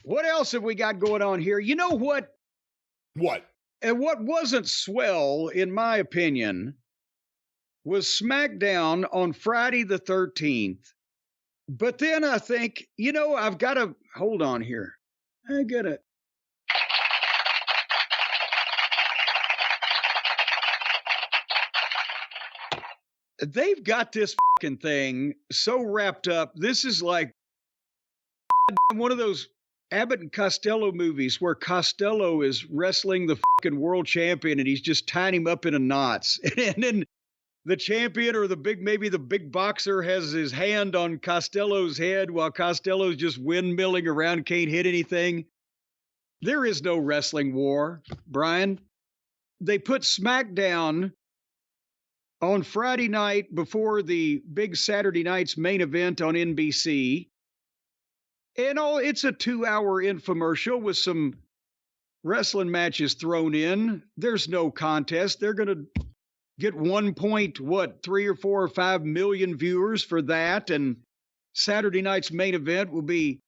What else have we got going on here? You know what? What? And what wasn't swell, in my opinion, was SmackDown on Friday the 13th. But then I think, I've got to hold on here. I got to. They've got this fucking thing so wrapped up. This is like one of those Abbott and Costello movies where Costello is wrestling the fucking world champion and he's just tying him up in a knots. And then the champion or maybe the big boxer has his hand on Costello's head while Costello's just windmilling around, can't hit anything. There is no wrestling war, Brian. They put SmackDown on Friday night before the big Saturday night's main event on NBC. And it's a 2-hour infomercial with some wrestling matches thrown in. There's no contest. They're going to get 3 or 4 or 5 million viewers for that. And Saturday night's main event will be,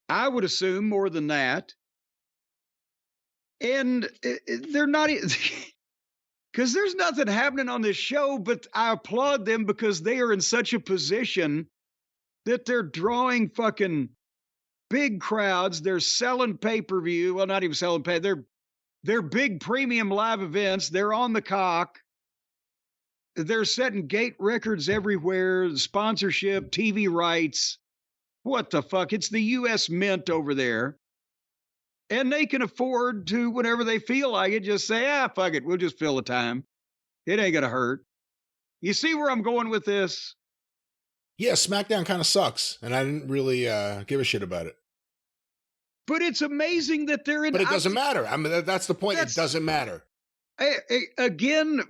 I would assume, more than that. And they're not, because there's nothing happening on this show, but I applaud them because they are in such a position that they're drawing fucking big crowds. They're selling pay-per-view. Well, not even selling pay. They're big premium live events. They're on the cock. They're setting gate records everywhere. Sponsorship, TV rights. What the fuck? It's the U.S. Mint over there. And they can afford to, whenever they feel like it, just say, fuck it. We'll just fill the time. It ain't going to hurt. You see where I'm going with this? Yeah, SmackDown kind of sucks, and I didn't really give a shit about it. But it's amazing that they're in... But it doesn't matter. I mean, that's the point. It doesn't matter. Again,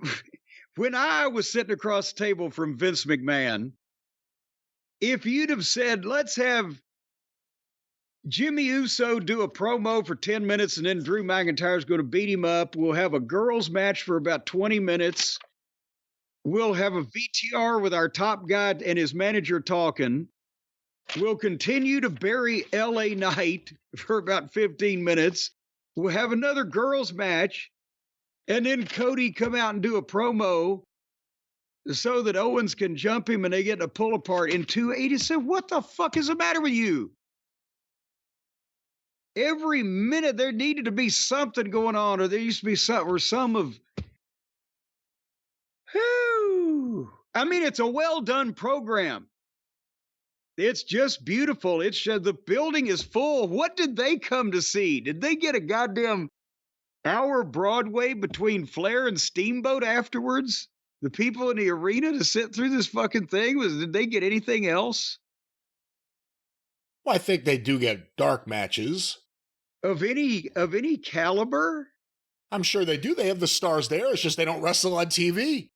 when I was sitting across the table from Vince McMahon, if you'd have said, let's have Jimmy Uso do a promo for 10 minutes and then Drew McIntyre's going to beat him up. We'll have a girls match for about 20 minutes. We'll have a VTR with our top guy and his manager talking. We'll continue to bury LA Knight for about 15 minutes. We'll have another girls match. And then Cody come out and do a promo so that Owens can jump him and they get a pull apart in 280. Said, what the fuck is the matter with you? Every minute there needed to be something going on, or there used to be something, or some of. Whew. I mean, it's a well done program. It's just beautiful. It's the building is full. What did they come to see? Did they get a goddamn hour Broadway between Flair and Steamboat afterwards? The people in the arena to sit through this fucking thing? Did they get anything else? Well, I think they do get dark matches. Of any caliber? I'm sure they do. They have the stars there. It's just they don't wrestle on TV.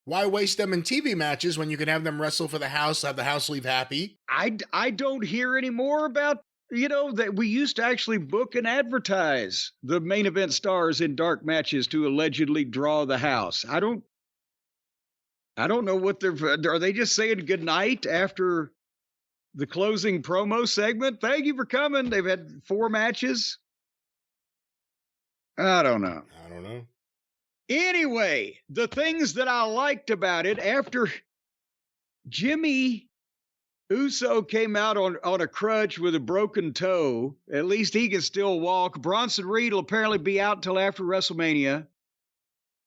Why waste them in TV matches when you can have them wrestle for the house, have the house leave happy? I don't hear any more about, that we used to actually book and advertise the main event stars in dark matches to allegedly draw the house. I don't know what are they just saying goodnight after the closing promo segment? Thank you for coming. They've had 4 matches. I don't know. Anyway, the things that I liked about it, after Jimmy Uso came out on a crutch with a broken toe, at least he can still walk. Bronson Reed will apparently be out until after WrestleMania.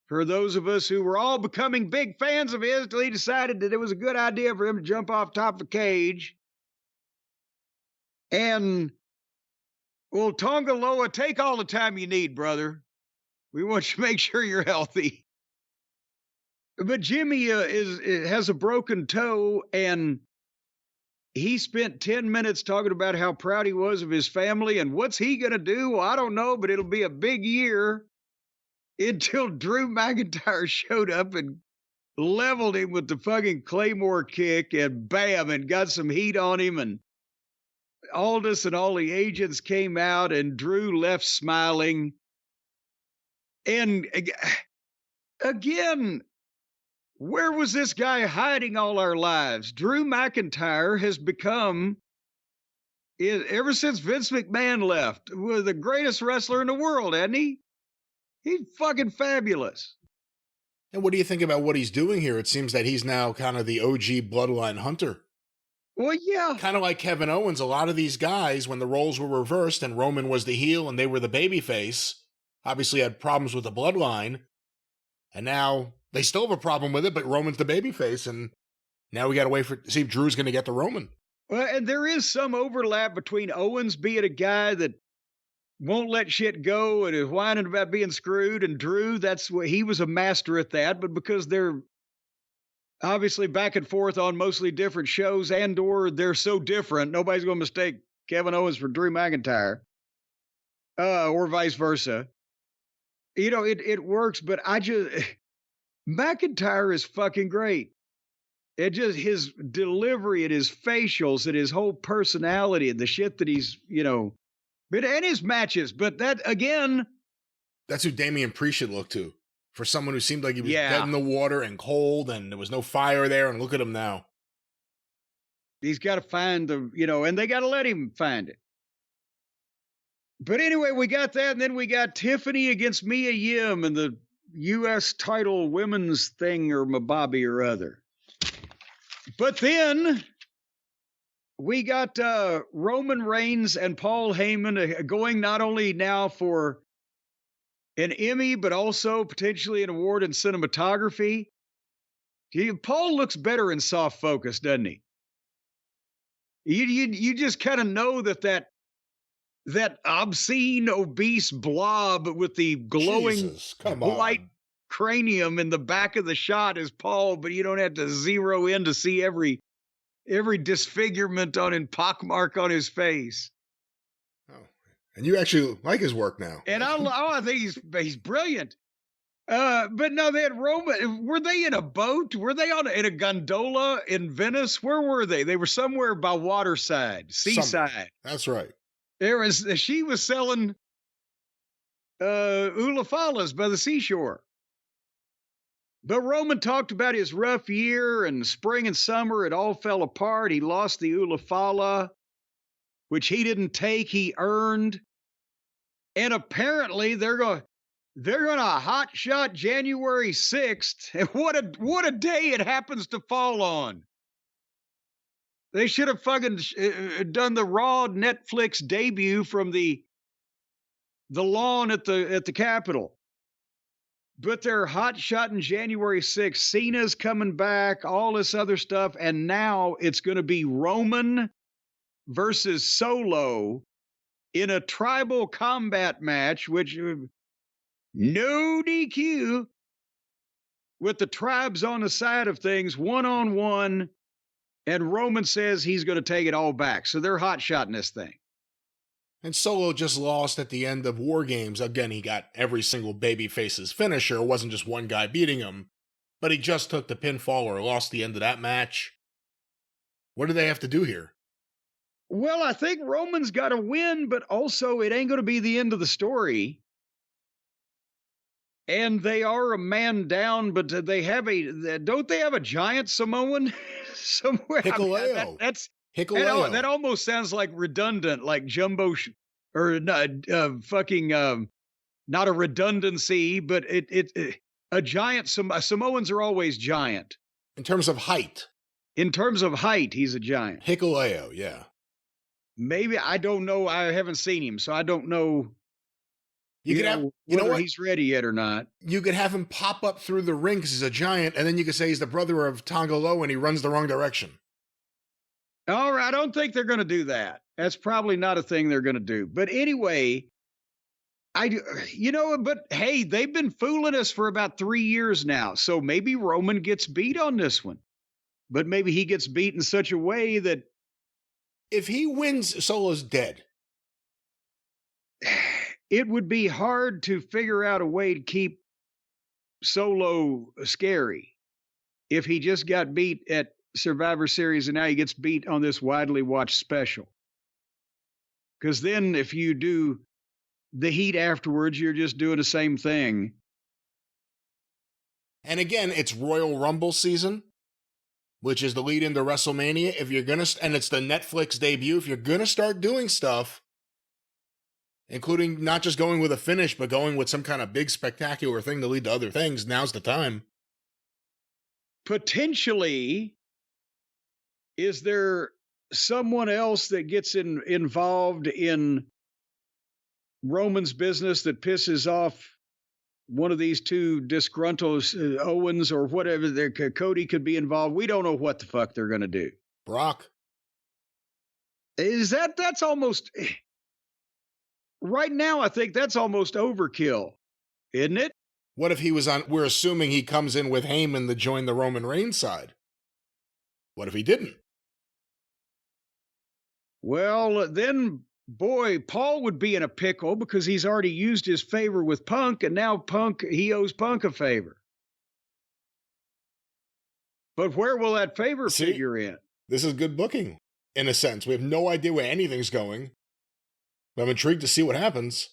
For those of us who were all becoming big fans of his, till he decided that it was a good idea for him to jump off top of a cage. And, well, Tonga Loa, take all the time you need, brother. We want you to make sure you're healthy. But Jimmy has a broken toe, and he spent 10 minutes talking about how proud he was of his family, and what's he going to do? Well, I don't know, but it'll be a big year. Until Drew McIntyre showed up and leveled him with the fucking Claymore kick, and bam, and got some heat on him, and Aldis and all the agents came out, and Drew left smiling. And again, where was this guy hiding all our lives? Drew McIntyre has become Ever since Vince McMahon left, was the greatest wrestler in the world, hasn't he? He's fucking fabulous. And what do you think about what he's doing here? It seems that he's now kind of the OG Bloodline hunter. Well, yeah. Kind of like Kevin Owens, a lot of these guys, when the roles were reversed and Roman was the heel and they were the babyface, obviously had problems with the Bloodline. And now they still have a problem with it, but Roman's the babyface. And now we got to wait to see if Drew's going to get the Roman. Well, and there is some overlap between Owens being a guy that won't let shit go and is whining about being screwed, and Drew, that's what he was a master at that. But because they're obviously back and forth on mostly different shows, and/or they're so different, nobody's going to mistake Kevin Owens for Drew McIntyre, or vice versa. You know, it works, but McIntyre is fucking great. It just, his delivery and his facials and his whole personality and the shit that he's, and his matches. But that, again, that's who Damian Priest should look to. For someone who seemed like he was dead in the water and cold and there was no fire there. And look at him now. He's got to find and they got to let him find it. But anyway, we got that. And then we got Tiffany against Mia Yim and the U.S. title women's thing or Mababi or other. But then we got Roman Reigns and Paul Heyman going not only now for an Emmy, but also potentially an award in cinematography. Paul looks better in soft focus, doesn't he? You just kind of know that obscene, obese blob with the glowing white cranium in the back of the shot is Paul, but you don't have to zero in to see every disfigurement and pockmark on his face. Oh, and you actually like his work now. And I think he's brilliant. But no, they had Roman. Were they in a boat? Were they in a gondola in Venice? Where were they? They were somewhere by waterside, seaside. That's right. She was selling ulafalas by the seashore. But Roman talked about his rough year, and spring and summer, it all fell apart. He lost the ulafala, which he didn't take, he earned. And apparently they're going to hot shot January 6th. And what a day it happens to fall on. They should have fucking done the Raw Netflix debut from the lawn at the Capitol. But they're hot-shotting January 6th. Cena's coming back, all this other stuff. And now it's going to be Roman versus Solo in a tribal combat match, which no DQ, with the tribes on the side of things, one-on-one. And Roman says he's going to take it all back. So they're hot-shotting this thing. And Solo just lost at the end of War Games. Again, he got every single babyface's finisher. It wasn't just one guy beating him. But he just took the pinfall or lost the end of that match. What do they have to do here? Well, I think Roman's got to win, but also it ain't going to be the end of the story. And they are a man down, but don't they have a giant Samoan somewhere? Hikuleo. Hikuleo. That almost sounds like redundant, like jumbo, not a redundancy, but a giant. Samoans are always giant. In terms of height. In terms of height, he's a giant. Hikuleo, yeah. Maybe, I don't know. I haven't seen him, so I don't know. Whether he's ready yet or not. You could have him pop up through the ring because he's a giant, and then you could say he's the brother of Tonga Loa and he runs the wrong direction. All right, I don't think they're going to do that. That's probably not a thing they're going to do. But anyway, but hey, they've been fooling us for about 3 years now. So maybe Roman gets beat on this one. But maybe he gets beat in such a way that if he wins, Solo's dead. It would be hard to figure out a way to keep Solo scary if he just got beat at Survivor Series and now he gets beat on this widely watched special. Because then if you do the heat afterwards, you're just doing the same thing. And again, it's Royal Rumble season. which is the lead into WrestleMania. If you're going to, and it's the Netflix debut, if you're going to start doing stuff, including not just going with a finish, but going with some kind of big spectacular thing to lead to other things, now's the time. Potentially, is there someone else that gets involved in Roman's business that pisses off one of these two disgruntled Owens or whatever? Cody could be involved. We don't know what the fuck they're going to do. Brock. That's almost, right now, I think that's almost overkill, isn't it? What if he was on, we're assuming he comes in with Heyman to join the Roman Reigns side. What if he didn't? Well, then, boy, Paul would be in a pickle because he's already used his favor with Punk, and now he owes Punk a favor. But where will that favor figure in? This is good booking, in a sense. We have no idea where anything's going. But I'm intrigued to see what happens.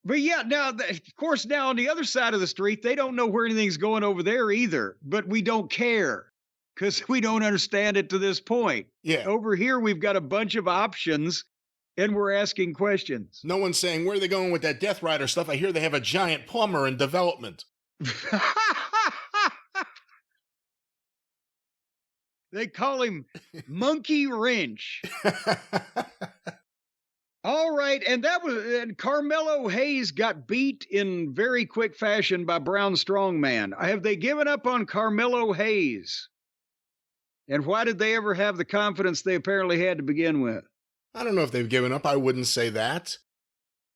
But yeah, now, of course, now on the other side of the street, they don't know where anything's going over there either. But we don't care because we don't understand it to this point. Yeah. Over here, we've got a bunch of options, and we're asking questions. No one's saying, where are they going with that Death Rider stuff? I hear they have a giant plumber in development. They call him Monkey Wrench. All right, and Carmelo Hayes got beat in very quick fashion by Braun Strongman. Have they given up on Carmelo Hayes? And why did they ever have the confidence they apparently had to begin with? I don't know if they've given up. I wouldn't say that.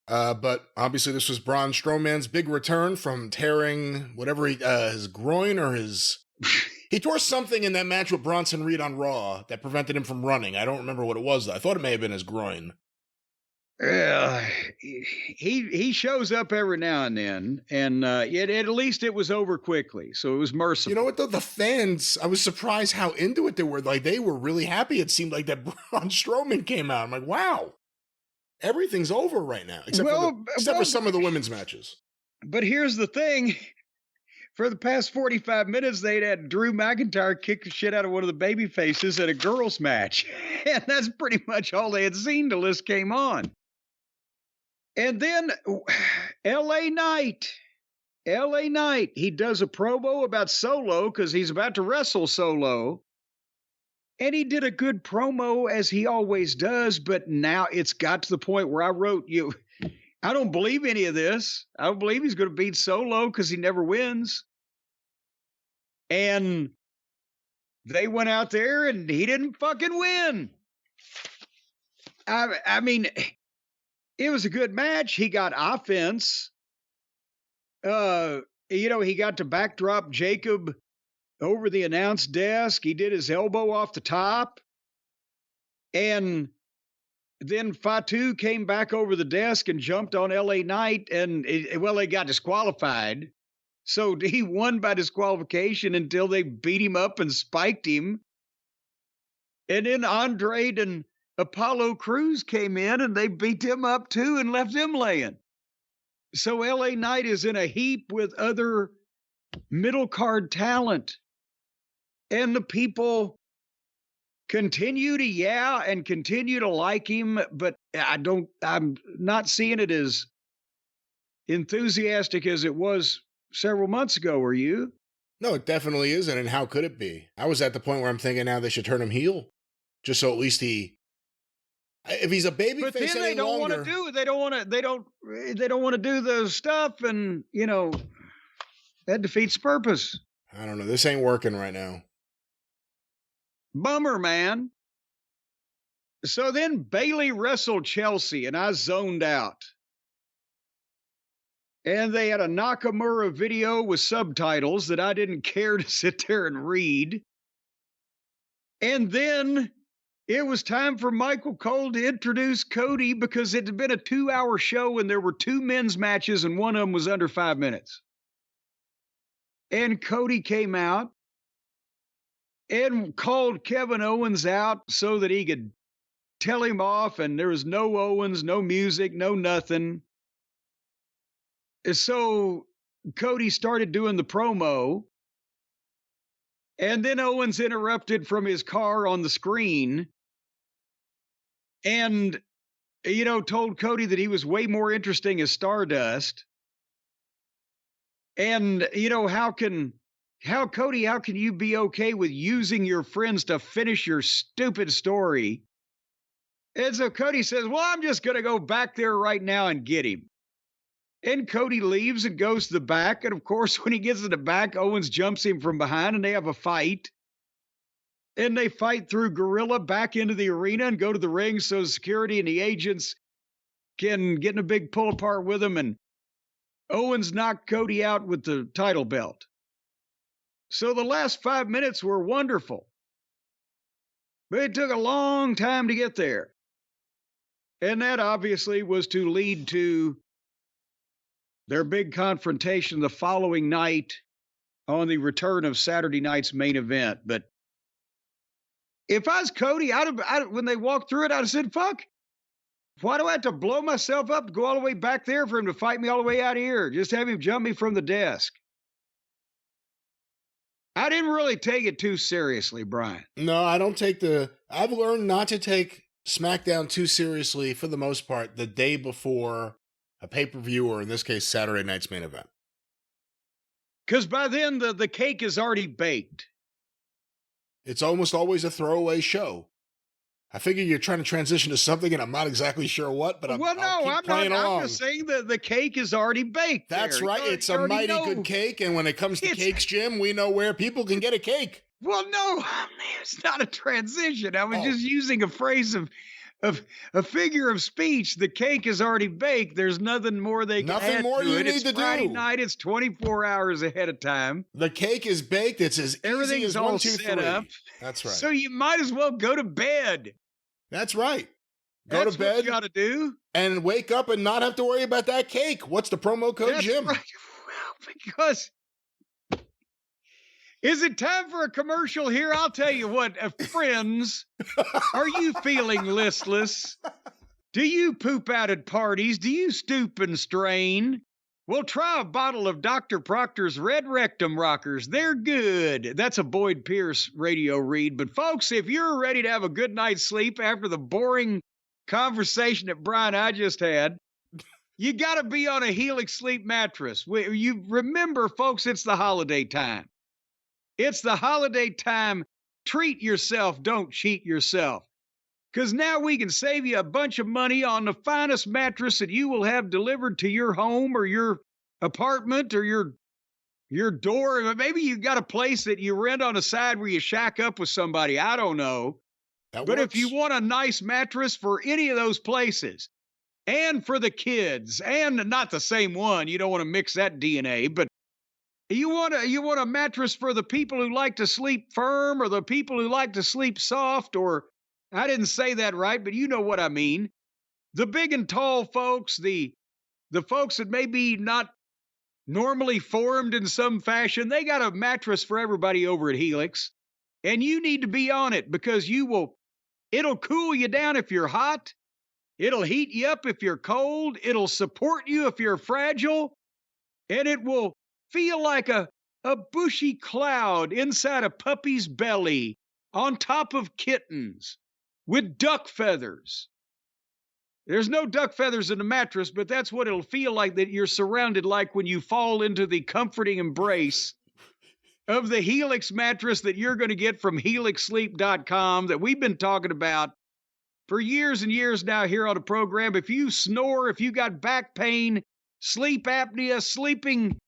But obviously this was Braun Strowman's big return from tearing whatever his groin or his... He tore something in that match with Bronson Reed on Raw that prevented him from running. I don't remember what it was, though. I thought it may have been his groin. He shows up every now and then, and at least it was over quickly, so it was merciful. You know what, though? The fans, I was surprised how into it they were. Like, they were really happy. It seemed like that Braun Strowman came out. I'm like, wow, everything's over right now, except for some of the women's matches. But here's the thing. For the past 45 minutes, they'd had Drew McIntyre kick the shit out of one of the baby faces at a girls' match. And that's pretty much all they had seen till this came on. And then LA Knight, he does a promo about Solo because he's about to wrestle Solo. And he did a good promo as he always does, but now it's got to the point where I wrote you, I don't believe any of this. I don't believe he's going to beat Solo because he never wins. And they went out there and he didn't fucking win. I mean, it was a good match. He got offense. He got to backdrop Jacob over the announce desk. He did his elbow off the top. And then Fatu came back over the desk and jumped on LA Knight, and they got disqualified. So he won by disqualification until they beat him up and spiked him. And then Andrade and Apollo Crews came in and they beat him up too and left him laying. So LA Knight is in a heap with other middle card talent. And the people continue to and continue to like him, but I'm not seeing it as enthusiastic as it was several months ago. Were you? No, it definitely isn't. And how could it be? I was at the point where I'm thinking now they should turn him heel, just so at least if he's a baby face any longer. But then they don't want to do the stuff, and that defeats the purpose. I don't know. This ain't working right now. Bummer, man. So then Bayley wrestled Chelsea, and I zoned out. And they had a Nakamura video with subtitles that I didn't care to sit there and read. And then it was time for Michael Cole to introduce Cody because it had been a 2-hour show and there were 2 men's matches and one of them was under 5 minutes. And Cody came out and called Kevin Owens out so that he could tell him off, and there was no Owens, no music, no nothing. So Cody started doing the promo, And then Owens interrupted from his car on the screen and, told Cody that he was way more interesting as Stardust. And, Cody, how can you be okay with using your friends to finish your stupid story? And so Cody says, well, I'm just going to go back there right now and get him. And Cody leaves and goes to the back. And of course, when he gets to the back, Owens jumps him from behind and they have a fight. And they fight through Gorilla back into the arena and go to the ring so security and the agents can get in a big pull apart with him. And Owens knocked Cody out with the title belt. So the last 5 minutes were wonderful. But it took a long time to get there. And that obviously was to lead to their big confrontation the following night on the return of Saturday night's main event. But if I was Cody, when they walked through it, I'd have said, fuck. Why do I have to blow myself up to go all the way back there for him to fight me all the way out of here? Just have him jump me from the desk. I didn't really take it too seriously, Brian. No, I don't take I've learned not to take SmackDown too seriously for the most part the day before a pay-per-view, or in this case, Saturday night's main event. Because by then, the cake is already baked. It's almost always a throwaway show. I figure you're trying to transition to something, and I'm not exactly sure what, but I'm not. I'm just saying that the cake is already baked. That's right. It's a mighty good cake, and when it comes to cakes, Jim, we know where people can get a cake. Well, no, it's not a transition. I was just using a phrase of a figure of speech. The cake is already baked. There's nothing more they can add to it. Nothing more you need to do. It's Friday night. It's 24 hours ahead of time. The cake is baked. It's as easy as 1, 2, 3. Everything's all set up. That's right. So you might as well go to bed. That's right. Go to bed. That's what you got to do. And wake up and not have to worry about that cake. What's the promo code, Jim? Right. Well, because is it time for a commercial here? I'll tell you what, friends, are you feeling listless? Do you poop out at parties? Do you stoop and strain? Well, try a bottle of Dr. Proctor's Red Rectum Rockers. They're good. That's a Boyd Pierce radio read. But folks, if you're ready to have a good night's sleep after the boring conversation that Brian and I just had, you got to be on a Helix Sleep mattress. You remember, folks, it's the holiday time. It's the holiday time. Treat yourself. Don't cheat yourself. Because now we can save you a bunch of money on the finest mattress that you will have delivered to your home or your apartment or your door. Maybe you got a place that you rent on the side where you shack up with somebody. I don't know. But if you want a nice mattress for any of those places, and for the kids, and not the same one, you don't want to mix that DNA, but you want a mattress for the people who like to sleep firm or the people who like to sleep soft, or I didn't say that right, but you know what I mean. The big and tall folks, the folks that may be not normally formed in some fashion, they got a mattress for everybody over at Helix. And you need to be on it because it'll cool you down if you're hot. It'll heat you up if you're cold. It'll support you if you're fragile. And it will feel like a bushy cloud inside a puppy's belly on top of kittens with duck feathers. There's no duck feathers in the mattress, but that's what it'll feel like that you're surrounded like when you fall into the comforting embrace of the Helix mattress that you're going to get from HelixSleep.com that we've been talking about for years and years now here on the program. If you snore, if you got back pain, sleep apnea, sleeping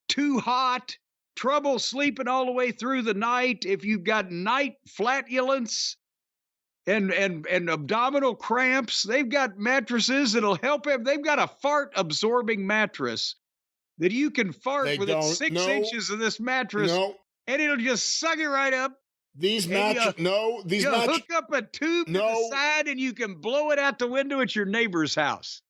too hot, trouble sleeping all the way through the night, if you've got night flatulence and abdominal cramps, they've got mattresses that'll help them. They've got a fart-absorbing mattress that you can fart within 6 inches of this mattress, and it'll just suck it right up. These mattresses, hook up a tube to the side, and you can blow it out the window at your neighbor's house.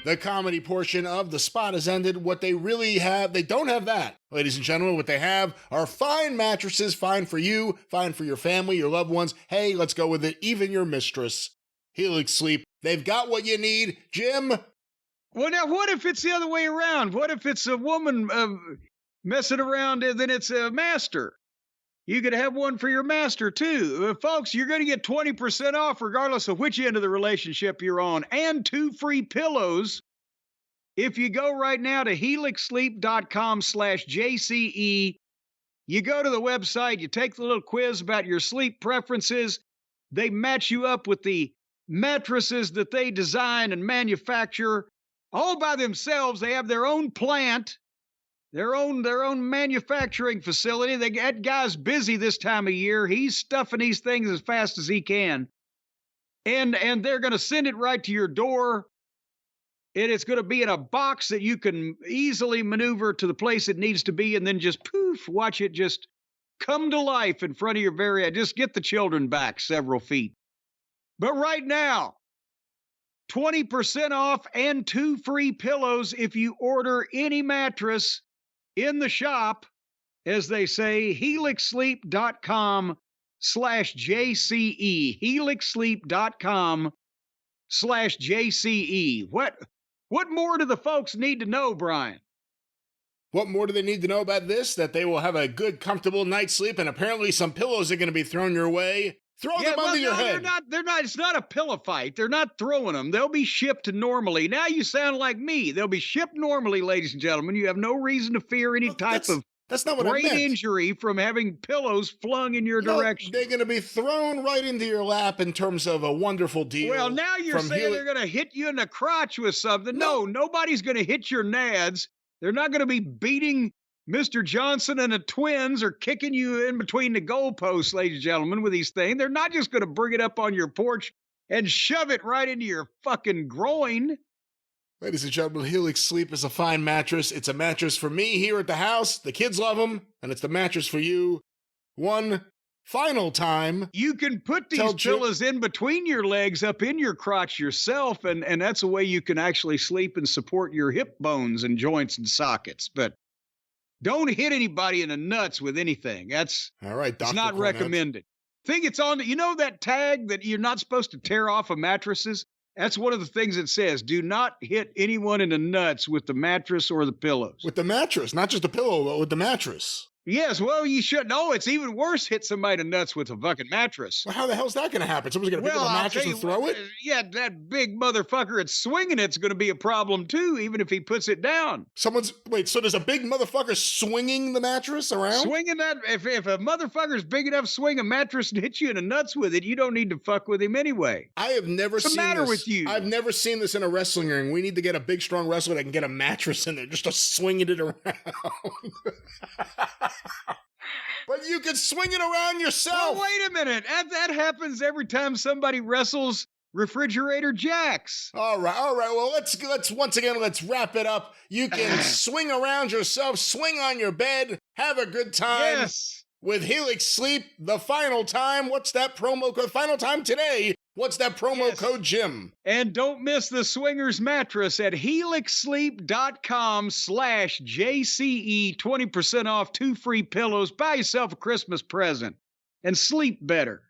The comedy portion of the spot has ended. What they really have, they don't have that. Ladies and gentlemen, what they have are fine mattresses, fine for you, fine for your family, your loved ones. Hey, let's go with it. Even your mistress. Helix Sleep. They've got what you need. Jim? Well, now, what if it's the other way around? What if it's a woman messing around and then it's a master? You could have one for your master, too. Folks, you're going to get 20% off regardless of which end of the relationship you're on, and 2 free pillows if you go right now to helixsleep.com/JCE. You go to the website, you take the little quiz about your sleep preferences. They match you up with the mattresses that they design and manufacture all by themselves. They have their own plant, their own manufacturing facility. That guy's busy this time of year. He's stuffing these things as fast as he can. And they're going to send it right to your door. And it's going to be in a box that you can easily maneuver to the place it needs to be, and then just poof, watch it just come to life in front of your very eye. Just get the children back several feet. But right now, 20% off and 2 free pillows if you order any mattress in the shop, as they say, helixsleep.com/JCE. helixsleep.com/JCE. What more do the folks need to know, Brian? What more do they need to know about this? That they will have a good, comfortable night's sleep, and apparently some pillows are going to be thrown your way. Throw them under your head. They're not. It's not a pillow fight. They're not throwing them. They'll be shipped normally. Now you sound like me. They'll be shipped normally, ladies and gentlemen. You have no reason to fear any type of that's not what brain injury from having pillows flung in your direction. They're going to be thrown right into your lap in terms of a wonderful deal. Well, now you're saying they're going to hit you in the crotch with something. No, nobody's going to hit your nads. They're not going to be beating Mr. Johnson and the twins or kicking you in between the goalposts, ladies and gentlemen, with these things. They're not just going to bring it up on your porch and shove it right into your fucking groin. Ladies and gentlemen, Helix Sleep is a fine mattress. It's a mattress for me here at the house. The kids love them, and it's the mattress for you. One final time. You can put these pillows in between your legs up in your crotch yourself, and that's a way you can actually sleep and support your hip bones and joints and sockets. But don't hit anybody in the nuts with anything. That's all right. Dr. It's not Cornette. recommended. Think it's on. You know that tag that you're not supposed to tear off of mattresses? That's one of the things it says. Do not hit anyone in the nuts with the mattress or the pillows. With the mattress, not just the pillow, but with the mattress. Yes, well, you should. No, it's even worse. Hit somebody in the nuts with a fucking mattress. Well, how the hell's that going to happen? Someone's going to pick up a mattress and throw it? Yeah, that big motherfucker that's swinging it's going to be a problem too, even if he puts it down. So there's a big motherfucker swinging the mattress around? Swinging that, if a motherfucker's big enough to swing a mattress and hit you in the nuts with it, you don't need to fuck with him anyway. I have never seen this. What's the matter with you? I've never seen this in a wrestling ring. We need to get a big, strong wrestler that can get a mattress in there just to swinging it around. But you can swing it around yourself. Well, wait a minute. That happens every time somebody wrestles refrigerator jacks. All right. Well, let's once again, let's wrap it up. You can swing around yourself, swing on your bed, have a good time. Yes. With Helix Sleep, the final time. What's that promo code? Final time today. What's that promo code, Jim? And don't miss the Swingers mattress at helixsleep.com/JCE. 20% off, 2 free pillows. Buy yourself a Christmas present and sleep better.